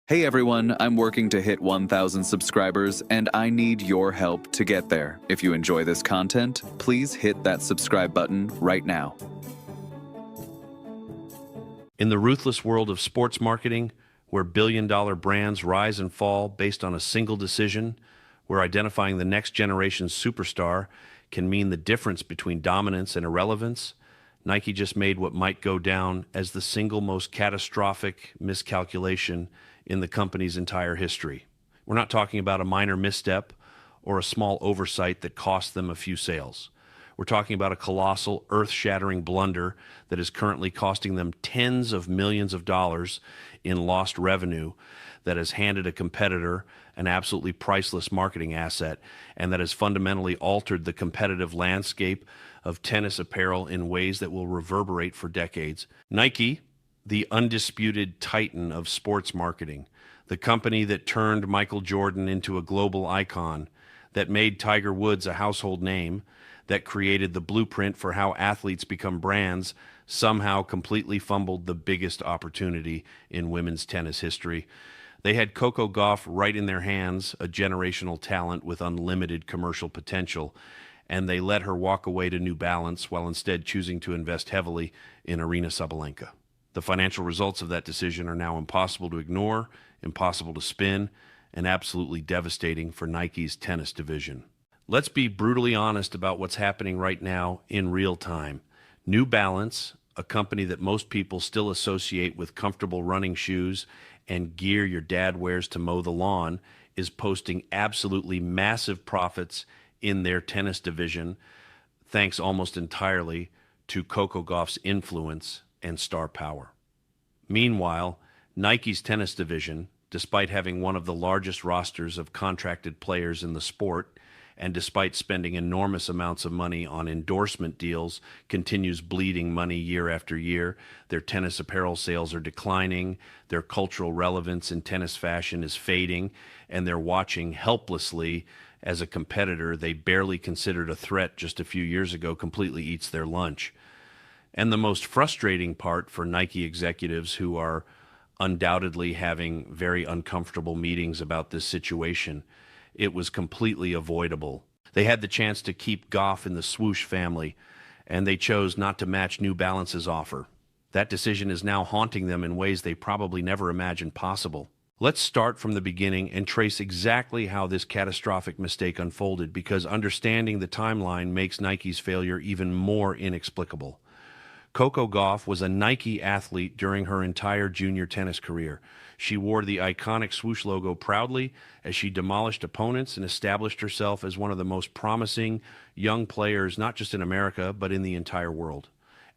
Hey everyone, I'm working to hit 1,000 subscribers and I need your help to get there. If you enjoy this content, please hit that subscribe button right now. In the ruthless world of sports marketing, where billion-dollar brands rise and fall based on a single decision, where identifying the next generation's superstar can mean the difference between dominance and irrelevance, Nike just made what might go down as the single most catastrophic miscalculation in the company's entire history. We're not talking about a minor misstep or a small oversight that cost them a few sales. We're talking about a colossal, earth-shattering blunder that is currently costing them tens of millions of dollars in lost revenue, that has handed a competitor an absolutely priceless marketing asset, and that has fundamentally altered the competitive landscape of tennis apparel in ways that will reverberate for decades. Nike, the undisputed titan of sports marketing, the company that turned Michael Jordan into a global icon, that made Tiger Woods a household name, that created the blueprint for how athletes become brands, somehow completely fumbled the biggest opportunity in women's tennis history. They had Coco Gauff right in their hands, a generational talent with unlimited commercial potential, and they let her walk away to New Balance while instead choosing to invest heavily in Arena Sabalenka. The financial results of that decision are now impossible to ignore, impossible to spin, and absolutely devastating for Nike's tennis division. Let's be brutally honest about what's happening right now in real time. New Balance, a company that most people still associate with comfortable running shoes and gear your dad wears to mow the lawn, is posting absolutely massive profits in their tennis division, thanks almost entirely to Coco Gauff's influence and star power. Meanwhile, Nike's tennis division, despite having one of the largest rosters of contracted players in the sport, and despite spending enormous amounts of money on endorsement deals, continues bleeding money year after year. Their tennis apparel sales are declining, their cultural relevance in tennis fashion is fading, and they're watching helplessly as a competitor they barely considered a threat just a few years ago completely eats their lunch. And the most frustrating part for Nike executives, who are undoubtedly having very uncomfortable meetings about this situation, it was completely avoidable. They had the chance to keep Gauff in the swoosh family, and they chose not to match New Balance's offer. That decision is now haunting them in ways they probably never imagined possible. Let's start from the beginning and trace exactly how this catastrophic mistake unfolded, because understanding the timeline makes Nike's failure even more inexplicable. Coco Gauff was a Nike athlete during her entire junior tennis career. She wore the iconic swoosh logo proudly as she demolished opponents and established herself as one of the most promising young players, not just in America, but in the entire world.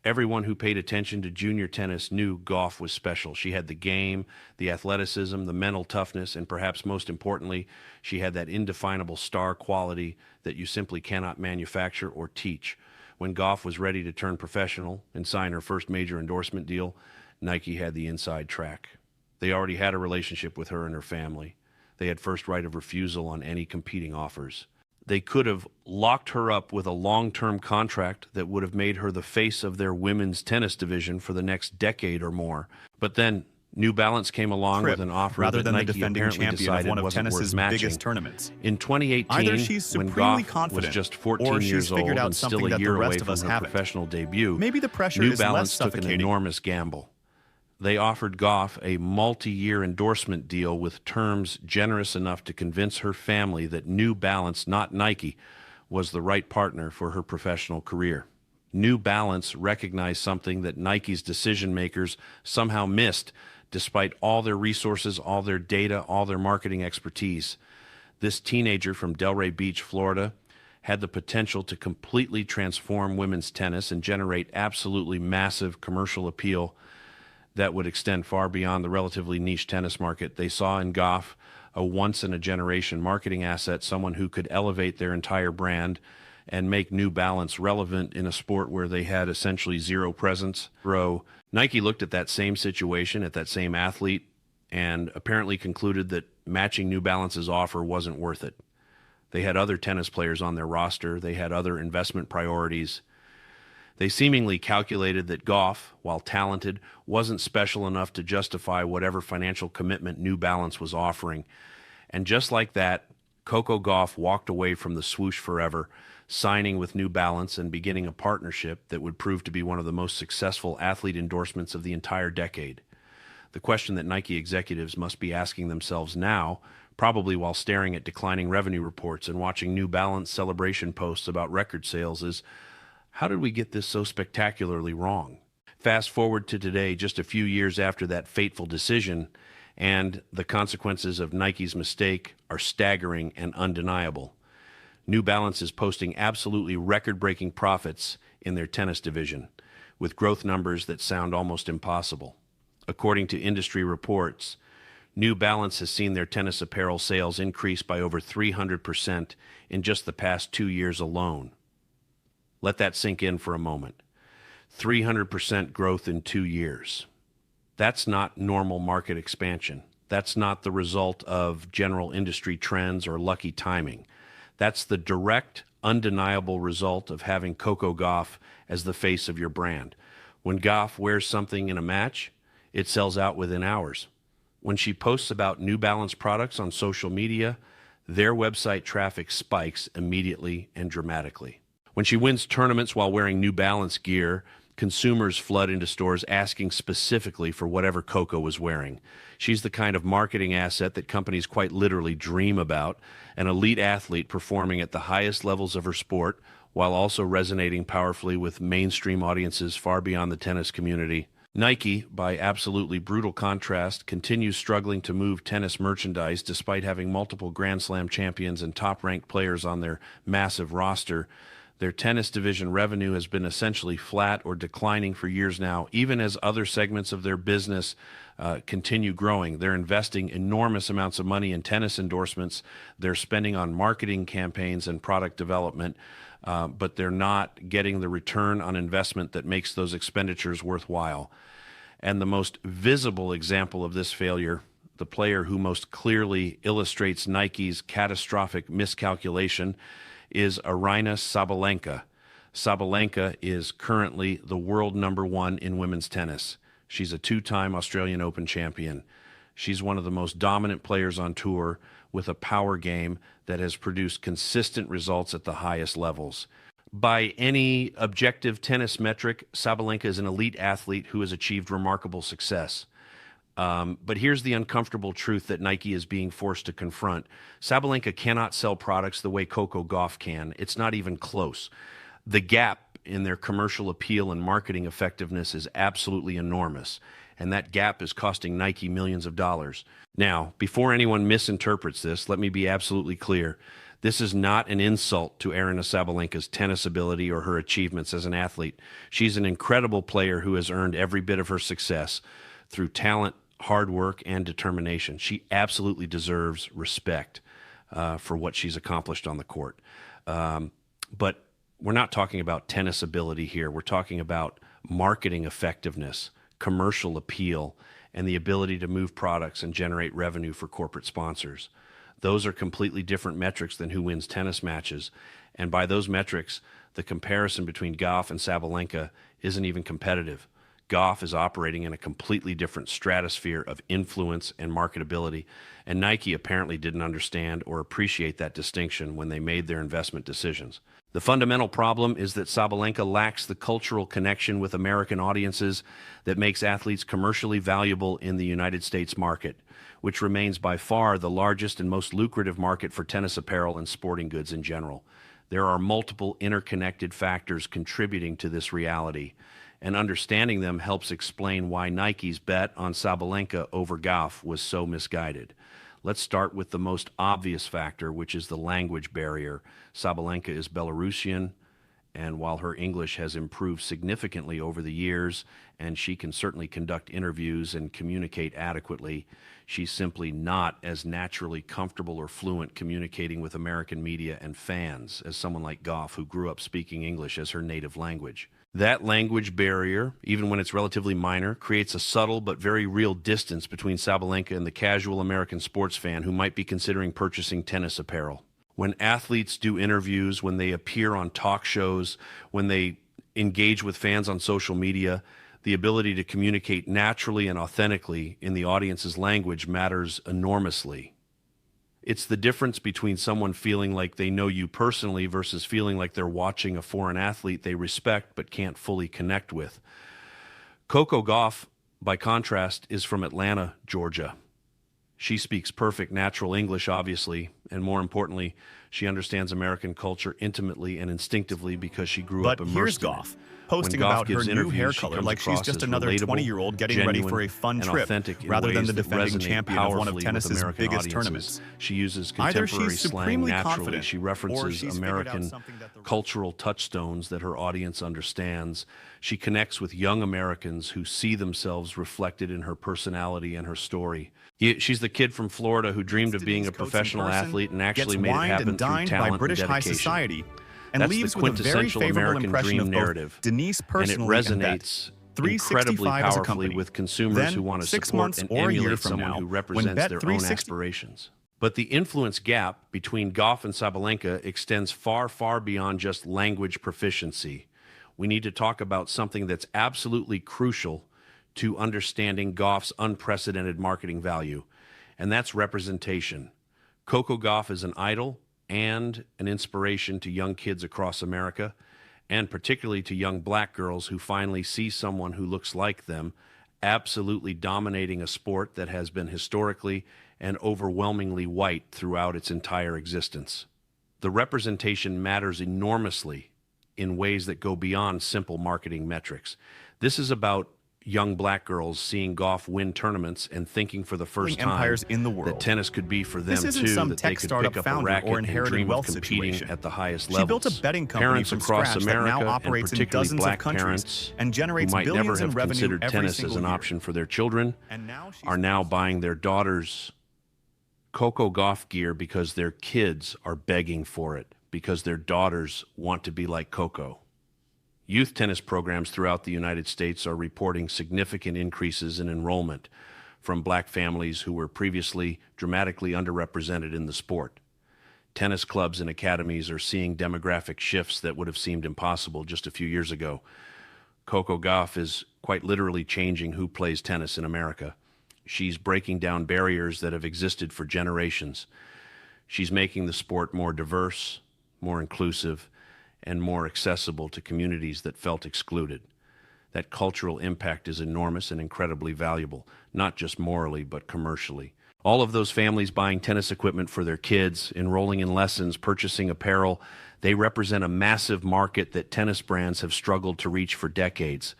Everyone who paid attention to junior tennis knew Gauff was special. She had the game, the athleticism, the mental toughness, and perhaps most importantly, she had that indefinable star quality that you simply cannot manufacture or teach. When Gauff was ready to turn professional and sign her first major endorsement deal, Nike had the inside track. They already had a relationship with her and her family. They had first right of refusal on any competing offers. They could have locked her up with a long-term contract that would have made her the face of their women's tennis division for the next decade or more. But then New Balance came along with an offer rather that than Nike the defending apparently champion of decided one of wasn't tennis's worth matching. biggest tournaments. In 2018, Either she's when supremely Gauff was confident, just 14 or years she's old figured out and still something a that the year away rest of from us her haven't. professional debut, Maybe the pressure New is Balance less took an suffocating. enormous gamble. They offered Gauff a multi-year endorsement deal with terms generous enough to convince her family that New Balance, not Nike, was the right partner for her professional career. New Balance recognized something that Nike's decision makers somehow missed, despite all their resources, all their data, all their marketing expertise. This teenager from Delray Beach, Florida, had the potential to completely transform women's tennis and generate absolutely massive commercial appeal that would extend far beyond the relatively niche tennis market. They saw in Gauff a once-in-a-generation marketing asset, someone who could elevate their entire brand and make New Balance relevant in a sport where they had essentially zero presence. Nike looked at that same situation, at that same athlete, and apparently concluded that matching New Balance's offer wasn't worth it. They had other tennis players on their roster. They had other investment priorities. They seemingly calculated that Gauff, while talented, wasn't special enough to justify whatever financial commitment New Balance was offering. And just like that, Coco Gauff walked away from the swoosh forever, signing with New Balance and beginning a partnership that would prove to be one of the most successful athlete endorsements of the entire decade. The question that Nike executives must be asking themselves now, probably while staring at declining revenue reports and watching New Balance celebration posts about record sales, is how did we get this so spectacularly wrong? Fast forward to today, just a few years after that fateful decision, and the consequences of Nike's mistake are staggering and undeniable. New Balance is posting absolutely record-breaking profits in their tennis division, with growth numbers that sound almost impossible. According to industry reports, New Balance has seen their tennis apparel sales increase by over 300% in just the past 2 years alone. Let that sink in for a moment. 300% growth in 2 years. That's not normal market expansion. That's not the result of general industry trends or lucky timing. That's the direct, undeniable result of having Coco Gauff as the face of your brand. When Gauff wears something in a match, it sells out within hours. When she posts about New Balance products on social media, their website traffic spikes immediately and dramatically. When she wins tournaments while wearing New Balance gear, consumers flood into stores asking specifically for whatever Coco was wearing. She's the kind of marketing asset that companies quite literally dream about, an elite athlete performing at the highest levels of her sport while also resonating powerfully with mainstream audiences far beyond the tennis community. Nike, by absolutely brutal contrast, continues struggling to move tennis merchandise despite having multiple Grand Slam champions and top-ranked players on their massive roster. Their tennis division revenue has been essentially flat or declining for years now, even as other segments of their business continue growing. They're investing enormous amounts of money in tennis endorsements. They're spending on marketing campaigns and product development, but they're not getting the return on investment that makes those expenditures worthwhile. And the most visible example of this failure, the player who most clearly illustrates Nike's catastrophic miscalculation, is Aryna Sabalenka. Sabalenka is currently the world number one in women's tennis. She's a two-time Australian Open champion. She's one of the most dominant players on tour with a power game that has produced consistent results at the highest levels. By any objective tennis metric, Sabalenka is an elite athlete who has achieved remarkable success. But here's the uncomfortable truth that Nike is being forced to confront. Sabalenka cannot sell products the way Coco Gauff can. It's not even close. The gap in their commercial appeal and marketing effectiveness is absolutely enormous, and that gap is costing Nike millions of dollars. Now, before anyone misinterprets this, let me be absolutely clear. This is not an insult to Aryna Sabalenka's tennis ability or her achievements as an athlete. She's an incredible player who has earned every bit of her success through talent, hard work, and determination. She absolutely deserves respect for what she's accomplished on the court. But we're not talking about tennis ability here. We're talking about marketing effectiveness, commercial appeal, and the ability to move products and generate revenue for corporate sponsors. Those are completely different metrics than who wins tennis matches. And by those metrics, the comparison between Gauff and Sabalenka isn't even competitive. Gauff is operating in a completely different stratosphere of influence and marketability, and Nike apparently didn't understand or appreciate that distinction when they made their investment decisions. The fundamental problem is that Sabalenka lacks the cultural connection with American audiences that makes athletes commercially valuable in the United States market, which remains by far the largest and most lucrative market for tennis apparel and sporting goods in general. There are multiple interconnected factors contributing to this reality, and understanding them helps explain why Nike's bet on Sabalenka over Gauff was so misguided. Let's start with the most obvious factor, which is the language barrier. Sabalenka is Belarusian, and while her English has improved significantly over the years, and she can certainly conduct interviews and communicate adequately, she's simply not as naturally comfortable or fluent communicating with American media and fans as someone like Gauff, who grew up speaking English as her native language. That language barrier, even when it's relatively minor, creates a subtle but very real distance between Sabalenka and the casual American sports fan who might be considering purchasing tennis apparel. When athletes do interviews, when they appear on talk shows, when they engage with fans on social media, the ability to communicate naturally and authentically in the audience's language matters enormously. It's the difference between someone feeling like they know you personally versus feeling like they're watching a foreign athlete they respect but can't fully connect with. Coco Gauff, by contrast, is from Atlanta, Georgia. She speaks perfect natural English, obviously, and more importantly, she understands American culture intimately and instinctively because she grew up But immersed here's in it. Goff, posting When Goff about her gives new interviews, hair she color comes like she's across just as another relatable, 20-year-old getting ready genuine, for a fun and trip, authentic in rather than ways the that defending resonate champion of one of powerfully with tennis's American biggest audiences. tournaments. She uses Either contemporary she's slang supremely naturally. confident, She or references she's figured out American something that the cultural touchstones that her audience understands. She connects with young Americans who see themselves reflected in her personality and her story. She's the kid from Florida who dreamed of being a professional athlete and actually made it happen through dined by talent British and high dedication. society, and That's leaves the with a very quintessential favorable American impression dream of both narrative, Denise and it personally and Bet. resonates 365 incredibly as a powerfully company. with consumers Then, who want to 6 support months and or a year emulate from someone now, who when represents Bet their own 360 aspirations. But the influence gap between Gauff and Sabalenka extends far, far beyond just language proficiency. We need to talk about something that's absolutely crucial to understanding Gauff's unprecedented marketing value, and that's representation. Coco Gauff is an idol and an inspiration to young kids across America, and particularly to young black girls who finally see someone who looks like them, absolutely dominating a sport that has been historically and overwhelmingly white throughout its entire existence. The representation matters enormously in ways that go beyond simple marketing metrics. This is about young black girls seeing Gauff win tournaments and thinking for the first time empires in the that world. tennis could be for them This isn't too, some that they tech could startup pick up a founder racket or and inherited dream of wealth competing situation. at the highest She levels. built a betting company Parents from across scratch America, that now and operates in particularly dozens black of countries parents and generates who might billions never in have revenue considered every tennis single as an year. option for their children And now she's are now buying their daughters Coco Gauff gear because their kids are begging for it, because their daughters want to be like Coco. Youth tennis programs throughout the United States are reporting significant increases in enrollment from black families who were previously dramatically underrepresented in the sport. Tennis clubs and academies are seeing demographic shifts that would have seemed impossible just a few years ago. Coco Gauff is quite literally changing who plays tennis in America. She's breaking down barriers that have existed for generations. She's making the sport more diverse, more inclusive, and more accessible to communities that felt excluded. That cultural impact is enormous and incredibly valuable, not just morally, but commercially. All of those families buying tennis equipment for their kids, enrolling in lessons, purchasing apparel, they represent a massive market that tennis brands have struggled to reach for decades.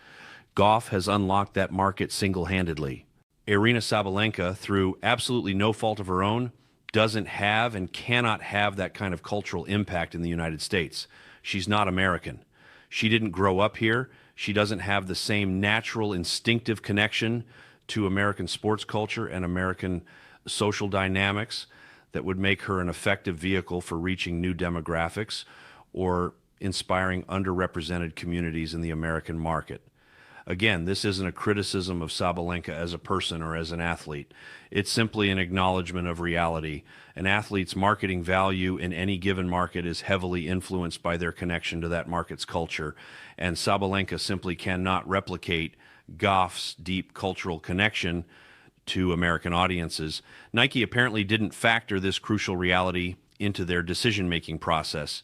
Gauff has unlocked that market single-handedly. Aryna Sabalenka, through absolutely no fault of her own, doesn't have and cannot have that kind of cultural impact in the United States. She's not American. She didn't grow up here. She doesn't have the same natural, instinctive connection to American sports culture and American social dynamics that would make her an effective vehicle for reaching new demographics or inspiring underrepresented communities in the American market. Again, this isn't a criticism of Sabalenka as a person or as an athlete. It's simply an acknowledgement of reality. An athlete's marketing value in any given market is heavily influenced by their connection to that market's culture, and Sabalenka simply cannot replicate Gauff's deep cultural connection to American audiences. Nike apparently didn't factor this crucial reality into their decision-making process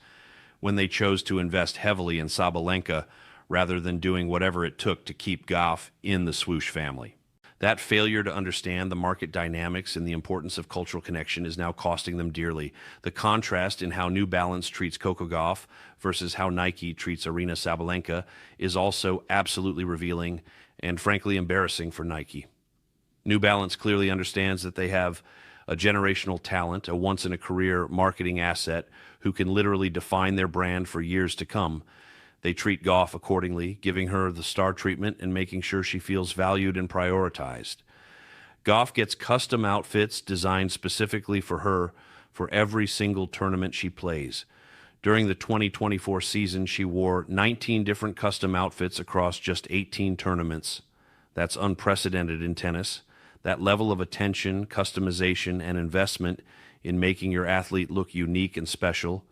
when they chose to invest heavily in Sabalenka rather than doing whatever it took to keep Gauff in the swoosh family. That failure to understand the market dynamics and the importance of cultural connection is now costing them dearly. The contrast in how New Balance treats Coco Gauff versus how Nike treats Aryna Sabalenka is also absolutely revealing and frankly embarrassing for Nike. New Balance clearly understands that they have a generational talent, a once-in-a-career marketing asset who can literally define their brand for years to come. They treat Gauff accordingly, giving her the star treatment and making sure she feels valued and prioritized. Gauff gets custom outfits designed specifically for her for every single tournament she plays. During the 2024 season, she wore 19 different custom outfits across just 18 tournaments. That's unprecedented in tennis. That level of attention, customization, and investment in making your athlete look unique and special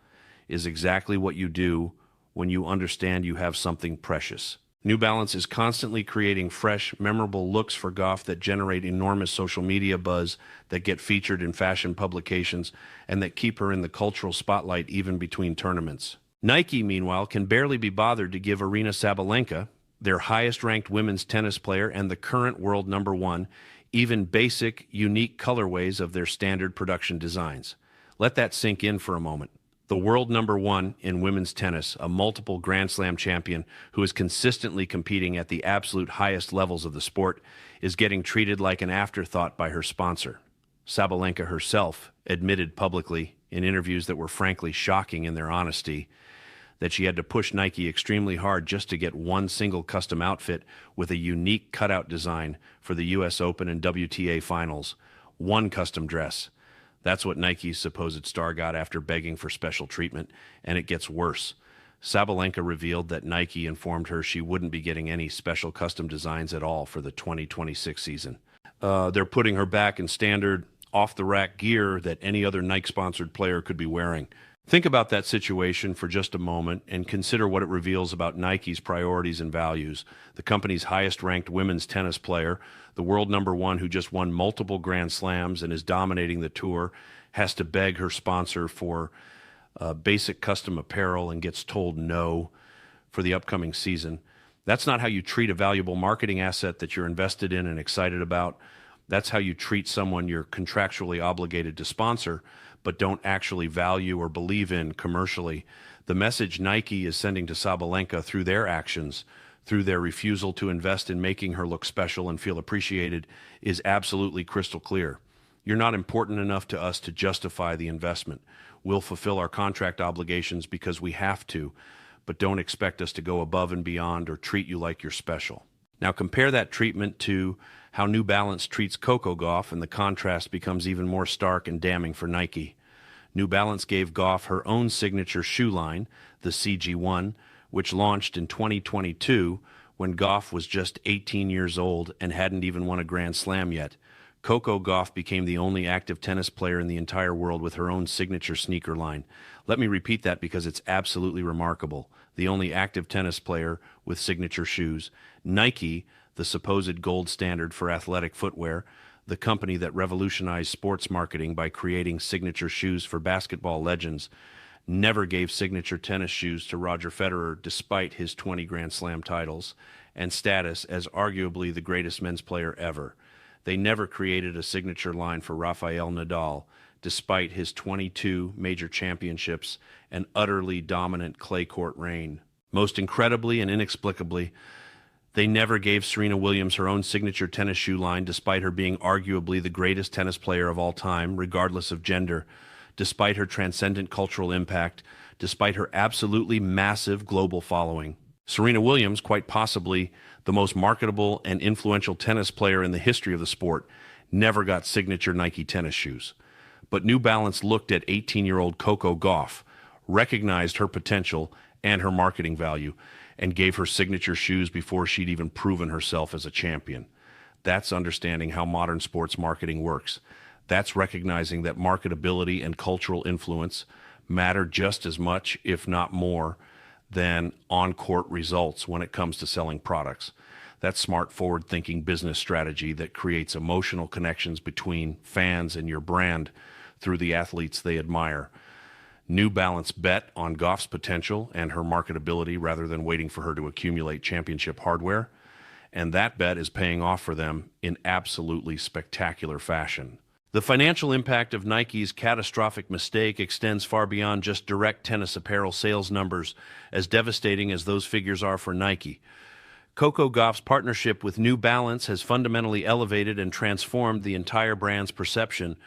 is exactly what you do when you understand you have something precious. New Balance is constantly creating fresh, memorable looks for Gauff that generate enormous social media buzz, that get featured in fashion publications, and that keep her in the cultural spotlight even between tournaments. Nike, meanwhile, can barely be bothered to give Arina Sabalenka, their highest-ranked women's tennis player and the current world number one, even basic, unique colorways of their standard production designs. Let that sink in for a moment. The world number one in women's tennis, a multiple Grand Slam champion who is consistently competing at the absolute highest levels of the sport, is getting treated like an afterthought by her sponsor. Sabalenka herself admitted publicly in interviews that were frankly shocking in their honesty that she had to push Nike extremely hard just to get one single custom outfit with a unique cutout design for the US Open and WTA finals. One custom dress. That's what Nike's supposed star got after begging for special treatment, and it gets worse. Sabalenka revealed that Nike informed her she wouldn't be getting any special custom designs at all for the 2026 season. They're putting her back in standard, off-the-rack gear that any other Nike-sponsored player could be wearing. Think about that situation for just a moment and consider what it reveals about Nike's priorities and values. The company's highest-ranked women's tennis player, the world number one who just won multiple Grand Slams and is dominating the tour, has to beg her sponsor for basic custom apparel and gets told no for the upcoming season. That's not how you treat a valuable marketing asset that you're invested in and excited about. That's how you treat someone you're contractually obligated to sponsor, but don't actually value or believe in commercially. The message Nike is sending to Sabalenka through their actions, through their refusal to invest in making her look special and feel appreciated, is absolutely crystal clear. You're not important enough to us to justify the investment. We'll fulfill our contract obligations because we have to, but don't expect us to go above and beyond or treat you like you're special. Now compare that treatment to how New Balance treats Coco Gauff, and the contrast becomes even more stark and damning for Nike. New Balance gave Gauff her own signature shoe line, the CG1, which launched in 2022 when Gauff was just 18 years old and hadn't even won a Grand Slam yet. Coco Gauff became the only active tennis player in the entire world with her own signature sneaker line. Let me repeat that because it's absolutely remarkable. The only active tennis player with signature shoes. Nike, the supposed gold standard for athletic footwear, the company that revolutionized sports marketing by creating signature shoes for basketball legends, never gave signature tennis shoes to Roger Federer despite his 20 Grand Slam titles and status as arguably the greatest men's player ever. They never created a signature line for Rafael Nadal despite his 22 major championships and utterly dominant clay court reign. Most incredibly and inexplicably, they never gave Serena Williams her own signature tennis shoe line despite her being arguably the greatest tennis player of all time, regardless of gender, despite her transcendent cultural impact, despite her absolutely massive global following. Serena Williams, quite possibly the most marketable and influential tennis player in the history of the sport, never got signature Nike tennis shoes. But New Balance looked at 18-year-old Coco Gauff, recognized her potential and her marketing value, and gave her signature shoes before she'd even proven herself as a champion. That's understanding how modern sports marketing works. That's recognizing that marketability and cultural influence matter just as much, if not more, than on-court results when it comes to selling products. That's smart, forward-thinking business strategy that creates emotional connections between fans and your brand through the athletes they admire. New Balance bet on Gauff's potential and her marketability rather than waiting for her to accumulate championship hardware, and that bet is paying off for them in absolutely spectacular fashion. The financial impact of Nike's catastrophic mistake extends far beyond just direct tennis apparel sales numbers, as devastating as those figures are for Nike. Coco Gauff's partnership with New Balance has fundamentally elevated and transformed the entire brand's perception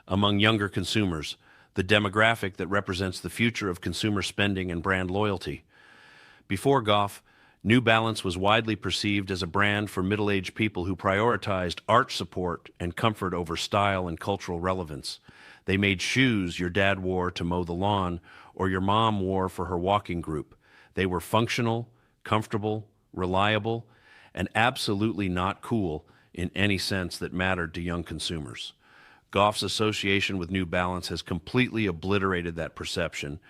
among younger consumers, the demographic that represents the future of consumer spending and brand loyalty. Before Gauff, New Balance was widely perceived as a brand for middle-aged people who prioritized art support and comfort over style and cultural relevance. They made shoes your dad wore to mow the lawn or your mom wore for her walking group. They were functional, comfortable, reliable, and absolutely not cool in any sense that mattered to young consumers. Gauff's association with New Balance has completely obliterated that perception,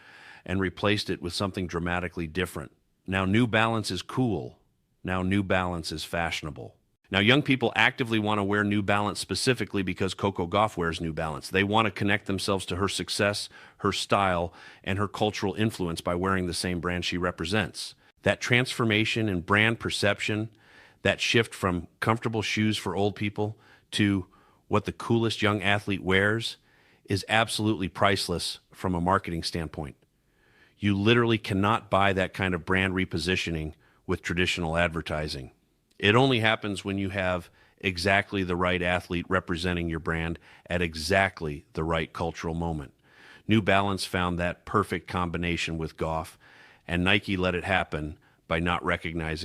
and replaced it with something dramatically different. Now New Balance is cool. Now New Balance is fashionable. Now, young people actively want to wear New Balance specifically because Coco Gauff wears New Balance. They want to connect themselves to her success, her style, and her cultural influence by wearing the same brand she represents. That transformation in brand perception, that shift from comfortable shoes for old people to what the coolest young athlete wears, is absolutely priceless from a marketing standpoint. You literally cannot buy that kind of brand repositioning with traditional advertising. It only happens when you have exactly the right athlete representing your brand at exactly the right cultural moment. New Balance found that perfect combination with Gauff, and Nike let it happen by not recognizing